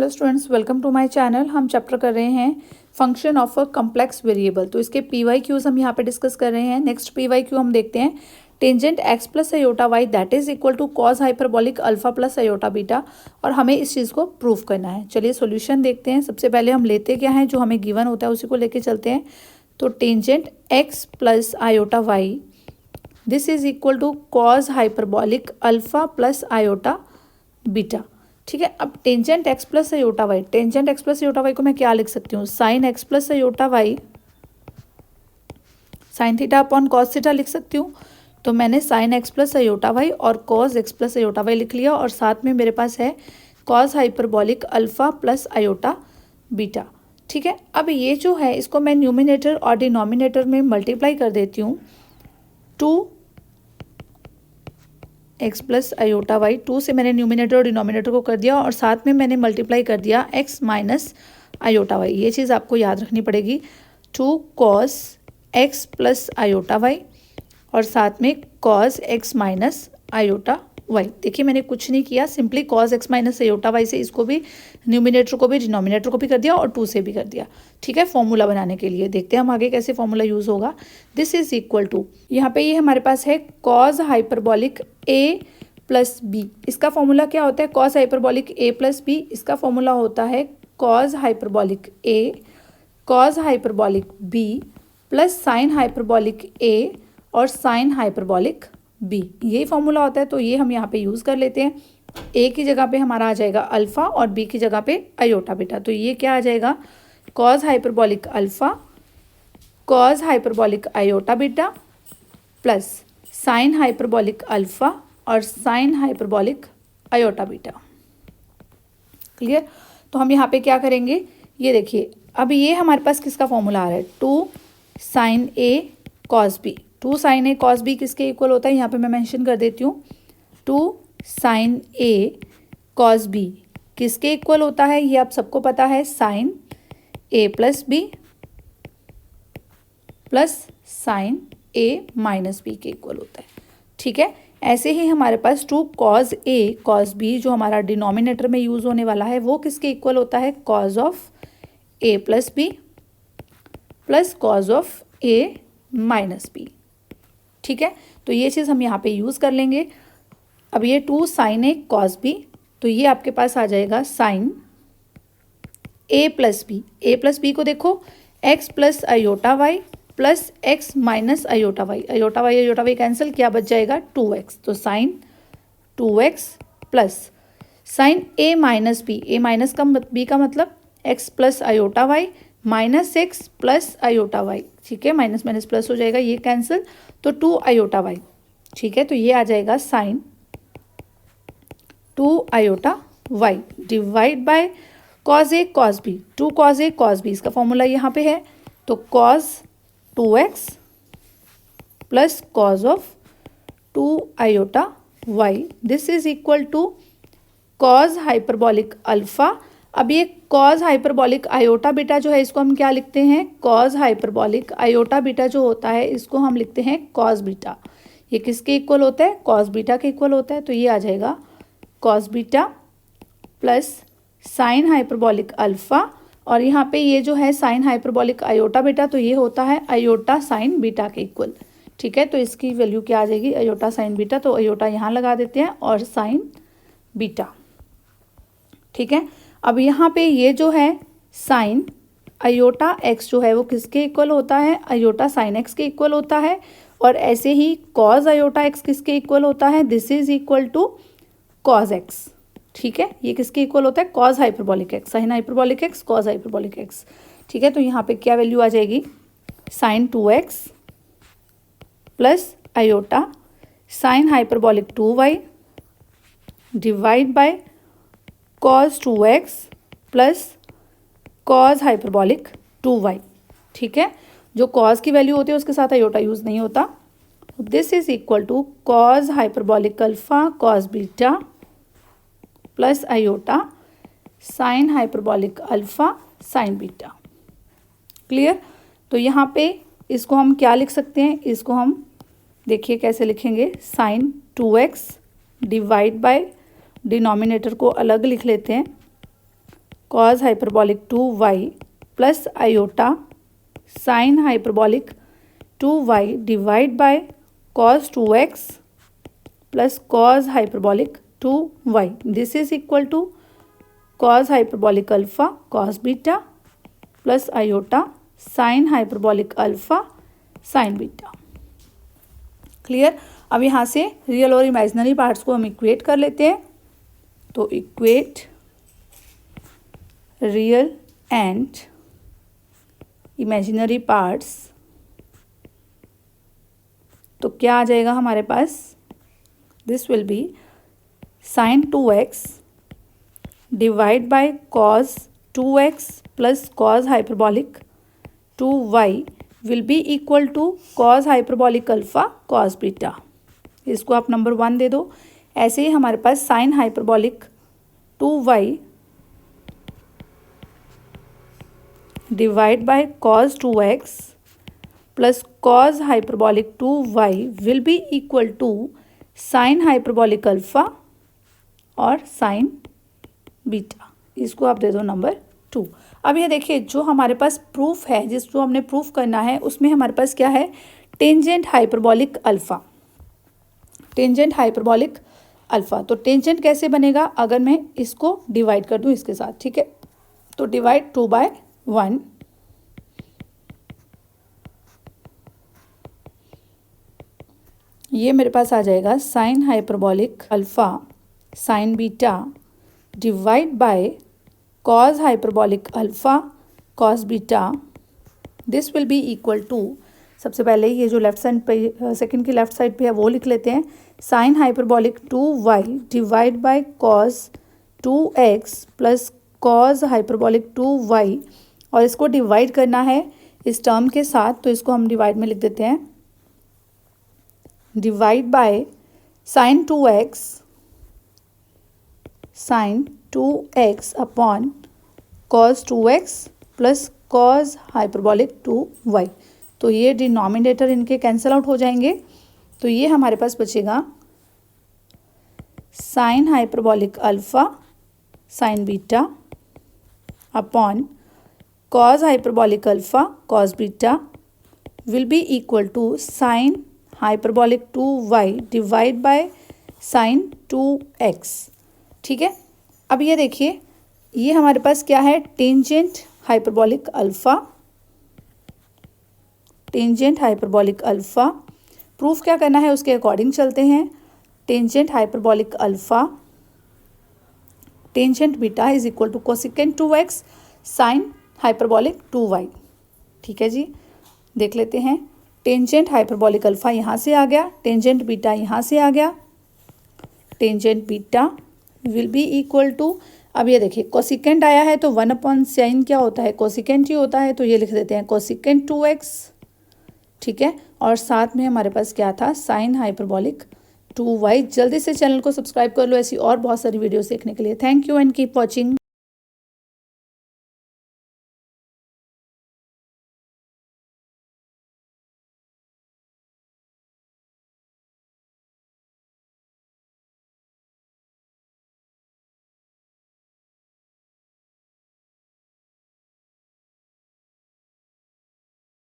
Hello students, welcome to my channel. हम chapter कर रहे हैं function of a complex variable. तो इसके पी वाई क्यूज हम यहाँ पे डिस्कस कर रहे हैं। नेक्स्ट पी वाई क्यू हम देखते हैं, tangent x plus iota Y that is equal to cos hyperbolic alpha plus iota beta, और हमें इस चीज़ को प्रूव करना है। चलिए सॉल्यूशन देखते हैं। सबसे पहले हम लेते क्या है, जो हमें गिवन होता है उसी को लेके चलते हैं। तो tangent x plus iota y this is equal to cos hyperbolic alpha plus iota beta. ठीक है, अब tangent x plus iota y, tangent x plus iota y को मैं क्या लिख सकती हूँ, sine x plus iota y sine theta upon cos theta लिख सकती हूँ। तो मैंने sine x plus iota Y और cos x plus iota y लिख लिया, और साथ में मेरे पास है cos hyperbolic alpha plus iota beta. ठीक है, अब ये जो है इसको मैं न्यूमिनेटर और डिनोमिनेटर में मल्टीप्लाई कर देती हूँ। 2x प्लस अयोटा वाई, 2 से मैंने न्यूमिनेटर और डिनोमिनेटर को कर दिया, और साथ में मैंने मल्टीप्लाई कर दिया x माइनस अयोटा वाई। ये चीज़ आपको याद रखनी पड़ेगी। 2 cos x plus iota Y और साथ में cos x minus iota Y. देखिए मैंने कुछ नहीं किया, simply cos x minus iota Y से इसको भी न्यूमिनेटर को भी डिनोमिनेटर को भी कर दिया और 2 से भी कर दिया। ठीक है, फॉर्मूला बनाने के लिए देखते हैं हम आगे कैसे फॉर्मूला यूज़ होगा। दिस इज इक्वल टू, यहाँ पे ये हमारे पास है cos hyperbolic a plus B. इसका फॉर्मूला क्या होता है, cos hyperbolic a plus B. इसका फॉर्मूला होता है cos hyperbolic a cos hyperbolic b plus sine hyperbolic a और साइन हाइपरबॉलिक b। यही फॉर्मूला होता है। तो ये हम यहाँ पे यूज़ कर लेते हैं। a की जगह पे हमारा आ जाएगा अल्फ़ा और b की जगह पे अयोटा बीटा। तो ये क्या आ जाएगा, cos hyperbolic alpha cos hyperbolic iota beta plus sine hyperbolic alpha और sine hyperbolic iota beta. Clear. तो हम यहाँ पे क्या करेंगे, ये देखिए अब ये हमारे पास किसका फॉर्मूला आ रहा है, 2 साइन ए कॉस बी। 2 साइन ए कॉस बी किसके इक्वल होता है, यहाँ पे मैं मेंशन कर देती हूँ। 2 साइन ए कॉस बी किसके इक्वल होता है, ये आप सबको पता है, sign A plus B plus sine A minus B के इक्वल होता है। ठीक है, ऐसे ही हमारे पास 2 कॉस ए कॉस बी जो हमारा डिनोमिनेटर में यूज़ होने वाला है वो किसके इक्वल होता है, cos of A plus B plus cos of A minus B. ठीक है, तो ये चीज़ हम यहाँ पे यूज़ कर लेंगे। अब ये 2 साइन ए कॉस बी, तो ये आपके पास आ जाएगा sine A plus B. A plus B को देखो, X plus iota Y plus X minus iota Y. Iota Y cancel, क्या बच जाएगा, 2x। तो sine 2x plus sine A minus B, A minus का बी का मतलब X plus iota Y minus X plus iota Y. ठीक है, minus minus plus हो जाएगा, ये कैंसिल, तो 2 अयोटा वाई। ठीक है, तो ये आ जाएगा sine 2 iota Y divide by cos A cos B. 2 cos A cos B, इसका फॉर्मूला यहाँ पे है, तो cos 2x plus cos of 2 iota Y this is equal to cos hyperbolic alpha. अब ये कॉस हाइपरबॉलिक अयोटा बीटा जो है इसको हम क्या लिखते हैं, कॉस हाइपरबॉलिक अयोटा बीटा जो होता है इसको हम लिखते हैं कॉस बीटा। ये किसके इक्वल होता है, कॉस बीटा के इक्वल होता है। तो ये आ जाएगा cos beta plus sine hyperbolic alpha, और यहाँ पे ये जो है साइन हाइपरबॉलिक अयोटा बीटा, तो ये होता है अयोटा साइन बीटा के इक्वल। ठीक है, तो इसकी वैल्यू क्या आ जाएगी, अयोटा साइन बीटा। तो अयोटा यहाँ लगा देते हैं और साइन बीटा। ठीक है, अब यहाँ पे ये जो है साइन अयोटा एक्स जो है वो किसके इक्वल होता है, अयोटा साइन एक्स के इक्वल होता है। और ऐसे ही कॉस अयोटा एक्स किसके इक्वल होता है, this is equal to cos X. ठीक है, ये किसके इक्वल होता है, cos hyperbolic X, sine hyperbolic X cos hyperbolic X. ठीक है, तो यहाँ पे क्या वैल्यू आ जाएगी, sine 2x plus iota sine hyperbolic 2y divide by cos 2x plus cos hyperbolic 2y। ठीक है, जो कॉस की वैल्यू होती है उसके साथ अयोटा यूज़ नहीं होता। This is equal to cos hyperbolic alpha cos beta plus iota sine hyperbolic alpha sine beta. Clear. तो यहाँ पे इसको हम क्या लिख सकते हैं, इसको हम देखिए कैसे लिखेंगे, sign 2x divide by denominator को अलग लिख लेते हैं, cos hyperbolic 2y plus iota sine hyperbolic 2y divide by cos 2x plus cos hyperbolic 2y. This is equal to cos hyperbolic alpha cos beta plus iota sine hyperbolic alpha sine beta. Clear. अब यहाँ से real और imaginary parts को हम equate कर लेते हैं. तो equate real and imaginary parts. तो क्या आ जाएगा हमारे पास? This will be sine 2x divide by cos 2x plus cos hyperbolic 2y will be equal to cos hyperbolic alpha cos beta. इसको आप नंबर 1 दे दो. ऐसे ही हमारे पास sine hyperbolic 2y divide by cos 2x plus cos hyperbolic 2y will be equal to sine hyperbolic alpha और sine beta. इसको आप दे दो नंबर 2. अब ये देखिए जो हमारे पास प्रूफ है, जिसको हमने प्रूफ करना है, उसमें हमारे पास क्या है? Tangent hyperbolic alpha. Tangent hyperbolic alpha. तो टेंजेंट कैसे बनेगा? अगर मैं इसको डिवाइड कर दूं इसके साथ, ठीक है. तो डिवाइड 2/1. ये मेरे पास आ जाएगा sine hyperbolic alpha sine beta divide by cos hyperbolic alpha cos beta. This will be equal to, सबसे पहले ये जो लेफ्ट साइड पे सेकंड की लेफ्ट साइड पे है वो लिख लेते हैं. Sine hyperbolic 2y divide by cos 2x plus cos hyperbolic 2y. और इसको डिवाइड करना है इस टर्म के साथ, तो इसको हम डिवाइड में लिख देते हैं. Divide by sine 2x sine 2x upon cos 2x plus cos hyperbolic 2y. तो ये डिनोमिनेटर इनके कैंसिल आउट हो जाएंगे. तो ये हमारे पास बचेगा sine hyperbolic alpha sine beta upon cos hyperbolic alpha cos beta will be equal to sine hyperbolic 2y divide by sine 2x. ठीक है. अब ये देखिए ये हमारे पास क्या है? Tangent hyperbolic alpha. Tangent hyperbolic alpha. Proof क्या करना है उसके अकॉर्डिंग चलते हैं. Tangent hyperbolic alpha tangent beta is equal to cosecant 2x sine hyperbolic 2y. ठीक है जी. देख लेते हैं. टेंजेंट हाइपरबॉलिक अल्फा यहाँ से आ गया, टेंजेंट बीटा यहाँ से आ गया. Tangent beta will be equal to, अब ये देखिए कोसिकेंट आया है तो 1/sin क्या होता है? कोसिकेंट ही होता है. तो ये लिख देते हैं कोसिकेंट 2x. ठीक है. और साथ में हमारे पास क्या था? Sign hyperbolic 2y. जल्दी से चैनल को सब्सक्राइब कर लो ऐसी और बहुत सारी वीडियोस देखने के लिए. Thank you and keep watching.